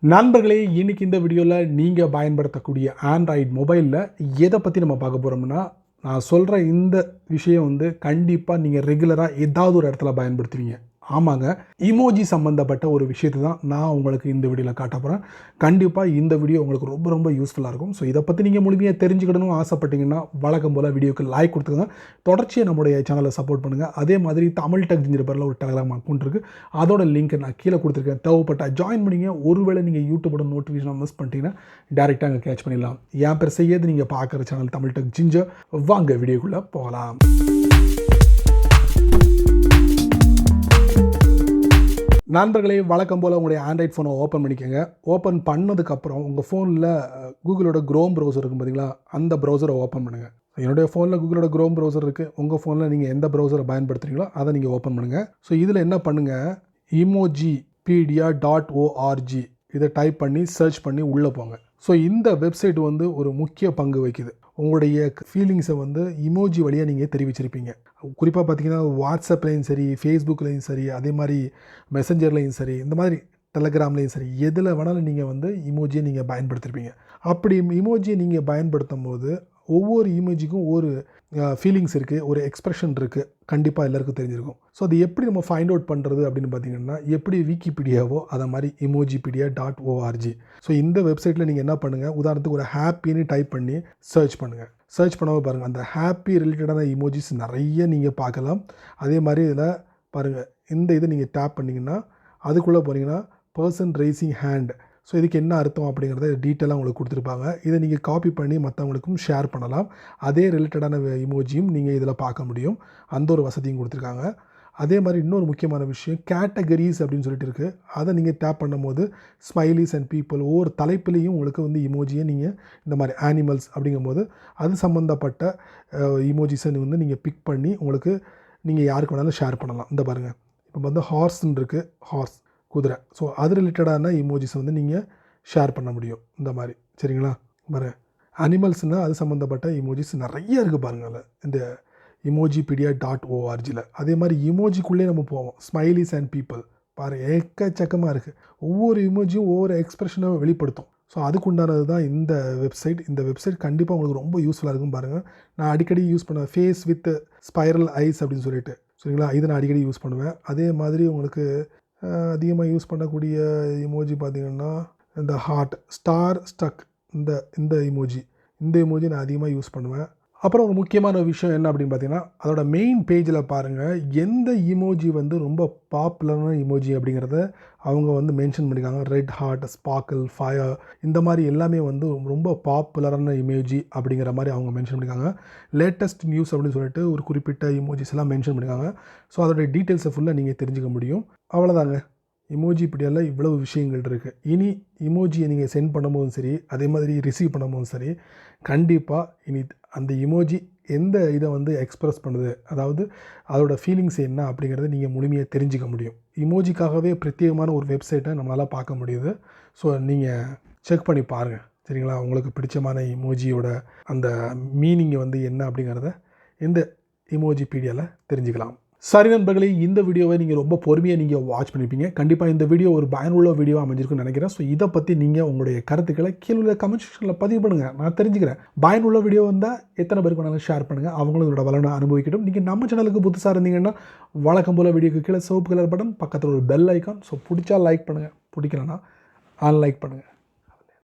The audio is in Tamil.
நண்பர்களே, இன்னைக்கு இந்த வீடியோவில் நீங்கள் பயன்படுத்தக்கூடிய ஆண்ட்ராய்டு மொபைலில் எதை பற்றி நம்ம பார்க்க போகிறோம்னா, நான் சொல்கிற இந்த விஷயம் வந்து கண்டிப்பாக நீங்கள் ரெகுலராக ஏதாவது ஒரு இடத்துல பயன்படுத்துவீங்க. ஆமாங்க, இமோஜி சம்மந்தப்பட்ட ஒரு விஷயத்தை தான் நான் உங்களுக்கு இந்த வீடியோவில் காட்ட போகிறேன். கண்டிப்பாக இந்த வீடியோ உங்களுக்கு ரொம்ப ரொம்ப யூஸ்ஃபுல்லாக இருக்கும். ஸோ இதை பற்றி நீங்கள் முழுமையாக தெரிஞ்சுக்கணும்னு ஆசைப்பட்டீங்கன்னா வழக்கம் போல் வீடியோக்கு லைக் கொடுத்துக்கோங்க. தொடர்ச்சியாக நம்முடைய சேனலை சப்போர்ட் பண்ணுங்கள். அதே மாதிரி தமிழ் டெக் ஜிஞ்சர் பேரில் ஒரு டெலகிராம் அக்கௌண்ட் இருக்குது. அதோட லிங்க்கை நான் கீழே கொடுத்துருக்கேன். தேவைப்பட்டால் ஜாயின் பண்ணிங்க. ஒருவேளை நீங்கள் யூடியூபோட நோட்டிஃபிகேஷன் மிஸ் பண்ணிட்டீங்கன்னா டேரெக்டாக அங்கே கேட்ச் பண்ணிடலாம். என் பேர் செய்யது, நீங்கள் பார்க்குற சேனல் தமிழ் டெக் ஜிஞ்சர். வாங்க வீடியோக்குள்ளே போகலாம். நண்பர்களே, வழக்கம் போல் உங்களுடைய ஆண்ட்ராய்ட் ஃபோனை ஓப்பன் பண்ணிக்கோங்க. ஓப்பன் பண்ணதுக்கப்புறம் உங்கள் ஃபோனில் கூகுளோட க்ரோம் ப்ரௌசர் இருக்கும் பார்த்தீங்களா, அந்த ப்ரௌசரை ஓப்பன் பண்ணுங்கள். என்னுடைய ஃபோனில் கூகுளோட க்ரோம் ப்ரௌசர் இருக்குது. உங்கள் ஃபோனில் நீங்கள் எந்த ப்ரௌசரை பயன்படுத்துகிறீங்களோ அதை நீங்கள் ஓப்பன் பண்ணுங்கள். ஸோ இதில் என்ன பண்ணுங்கள், emojipedia.org இதை டைப் பண்ணி சர்ச் பண்ணி உள்ளே போங்க. ஸோ இந்த வெப்சைட் வந்து ஒரு முக்கிய பங்கு வகிக்குது. உங்களுடைய ஃபீலிங்ஸை வந்து இமோஜி வழியாக நீங்கள் தெரிவிச்சிருப்பீங்க. குறிப்பாக பார்த்தீங்கன்னா வாட்ஸ்அப்லேயும் சரி, ஃபேஸ்புக்லேயும் சரி, அதே மாதிரி மெசஞ்சர்லேயும் சரி, இந்த மாதிரி டெலகிராம்லேயும் சரி, எதில் வேணாலும் நீங்கள் வந்து இமோஜியை நீங்கள் பயன்படுத்திருப்பீங்க. அப்படி இமோஜியை நீங்கள் பயன்படுத்தும் போது ஒவ்வொரு இமோஜிக்கும் ஒரு ஃபீலிங்ஸ் இருக்குது, ஒரு எக்ஸ்ப்ரெஷன் இருக்குது. கண்டிப்பாக எல்லாருக்கும் தெரிஞ்சிருக்கும். ஸோ அது எப்படி நம்ம ஃபைண்ட் அவுட் பண்ணுறது அப்படின்னு பார்த்தீங்கன்னா, எப்படி விக்கிபீடியாவோ அதை மாதிரி emojipedia.org. ஸோ இந்த வெப்சைட்டில் நீங்கள் என்ன பண்ணுங்கள், உதாரணத்துக்கு ஒரு ஹாப்பின்னு டைப் பண்ணி சர்ச் பண்ணுங்கள். சர்ச் பண்ணாமல் பாருங்கள், அந்த ஹாப்பி ரிலேட்டடான இமோஜிஸ் நிறைய நீங்கள் பார்க்கலாம். அதே மாதிரி இதில் பாருங்கள், இந்த இதை நீங்கள் டேப் பண்ணிங்கன்னா அதுக்குள்ளே போனீங்கன்னா பர்சன் ரைசிங் ஹேண்ட். ஸோ இதுக்கு என்ன அர்த்தம் அப்படிங்கிறத டீட்டெயிலாக உங்களுக்கு கொடுத்துருப்பாங்க. இதை நீங்கள் காப்பி பண்ணி மற்றவங்களுக்கும் ஷேர் பண்ணலாம். அதே ரிலேட்டடான இமோஜியும் நீங்கள் இதில் பார்க்க முடியும். அந்த ஒரு வசதியும் கொடுத்துருக்காங்க. அதே மாதிரி இன்னொரு முக்கியமான விஷயம், கேட்டகரிஸ் அப்படின்னு சொல்லிட்டு இருக்குது. அதை நீங்கள் டேப் பண்ணும்போது ஸ்மைலிஸ் அண்ட் பீப்புள் ஒவ்வொரு தலைப்புலேயும் உங்களுக்கு வந்து இமோஜியை நீங்கள் இந்த மாதிரி ஆனிமல்ஸ் அப்படிங்கும்போது அது சம்மந்தப்பட்ட இமோஜிஸை வந்து நீங்கள் பிக் பண்ணி உங்களுக்கு நீங்கள் யாருக்கு வேணாலும் ஷேர் பண்ணலாம். இந்த பாருங்கள், இப்போ வந்து ஹார்ஸ்ன்னு இருக்குது, ஹார்ஸ் குதிரை. ஸோ அது ரிலேட்டடான இமோஜிஸ் வந்து நீங்கள் ஷேர் பண்ண முடியும் இந்த மாதிரி. சரிங்களா? பாரு, அனிமல்ஸ்னால் அது சம்மந்தப்பட்ட இமோஜிஸ் நிறைய இருக்குது பாருங்கள் இந்த emojipedia.org. அதே மாதிரி இமோஜிக்குள்ளே நம்ம போவோம். ஸ்மைலிஸ் அண்ட் பீப்புள் பாருங்கள், எக்கச்சக்கமாக இருக்குது. ஒவ்வொரு இமோஜியும் ஒவ்வொரு எக்ஸ்ப்ரெஷனை வெளிப்படுத்தும். ஸோ அதுக்குண்டானது தான் இந்த வெப்சைட். இந்த வெப்சைட் கண்டிப்பாக உங்களுக்கு ரொம்ப யூஸ்ஃபுல்லாக இருக்கும். பாருங்கள், நான் அடிக்கடி யூஸ் பண்ணுவேன் ஃபேஸ் வித் ஸ்பைரல் ஐஸ் அப்படின்னு சொல்லிட்டு. சரிங்களா? இதை நான் அடிக்கடி யூஸ் பண்ணுவேன். அதே மாதிரி உங்களுக்கு அதிகமாக யூஸ் பண்ணக்கூடிய இமோஜி பார்த்திங்கன்னா இந்த ஹார்ட், ஸ்டார், ஸ்டக், இந்த இமோஜி நான் அதிகமாக யூஸ் பண்ணுவேன். அப்புறம் ஒரு முக்கியமான விஷயம் என்ன அப்படின்னு பார்த்தீங்கன்னா, அதோட மெயின் பேஜில் பாருங்கள், எந்த இமோஜி வந்து ரொம்ப பாப்புலரான இமோஜி அப்படிங்கிறத அவங்க வந்து மென்ஷன் பண்ணியிருக்காங்க. ரெட் ஹார்ட், ஸ்பார்க்கிள், ஃபயர், இந்த மாதிரி எல்லாமே வந்து ரொம்ப பாப்புலரான இமோஜி அப்படிங்கிற மாதிரி அவங்க மென்ஷன் பண்ணியிருக்காங்க. லேட்டஸ்ட் நியூஸ் அப்படின்னு சொல்லிட்டு ஒரு குறிப்பிட்ட இமோஜிஸ் எல்லாம் மென்ஷன் பண்ணியிருக்காங்க. ஸோ அதோடைய டீட்டெயில்ஸை ஃபுல்லாக நீங்கள் தெரிஞ்சுக்க முடியும். அவ்வளோதாங்க, இமோஜிபீடியாவில் இவ்வளவு விஷயங்கள் இருக்குது. இனி இமோஜியை நீங்கள் சென்ட் பண்ணும்போதும் சரி, அதே மாதிரி ரிசீவ் பண்ணும்போதும் சரி, கண்டிப்பாக இனி அந்த இமோஜி எந்த இதை வந்து எக்ஸ்ப்ரெஸ் பண்ணுது, அதாவது அதோட ஃபீலிங்ஸ் என்ன அப்படிங்கிறத நீங்கள் முழுமையாக தெரிஞ்சிக்க முடியும். இமோஜிக்காகவே பிரத்யேகமான ஒரு வெப்சைட்டை நம்மளால் பார்க்க முடியுது. ஸோ நீங்கள் செக் பண்ணி பாருங்கள். சரிங்களா? உங்களுக்கு பிடிச்சமான இமோஜியோட அந்த மீனிங்கை வந்து என்ன அப்படிங்கிறத இந்த இமோஜிபீடியாவில் தெரிஞ்சுக்கலாம். சரி நண்பர்களே, இந்த வீடியோவை நீங்கள் ரொம்ப பொறுமையாக நீங்கள் வாட்ச் பண்ணியிருப்பீங்க. கண்டிப்பாக இந்த வீடியோ ஒரு பயனுள்ள வீடியோ அமைஞ்சிருக்குன்னு நினைக்கிறேன். ஸோ இதை பற்றி நீங்கள் உங்களுடைய கருத்துக்களை கீழே கமெண்ட் செக்ஷனில் பதிவு பண்ணுங்கள், நான் தெரிஞ்சுக்கிறேன். பயனுள்ள வீடியோ வந்தால் எத்தனை பேருக்கு வேணாலும் ஷேர் பண்ணுங்கள், அவங்களும் இதோட வளனை அனுபவிக்கட்டும். நீங்கள் நம்ம சேனலுக்கு புதுசாக இருந்தீங்கன்னா வழக்கம் போல் வீடியோக்கு கீழே சிவப்பு கலர் பட்டன், பக்கத்தில் ஒரு பெல் ஐக்கான். ஸோ பிடிச்சா லைக் பண்ணுங்கள், பிடிக்கலன்னா அன்லைக் பண்ணுங்கள்.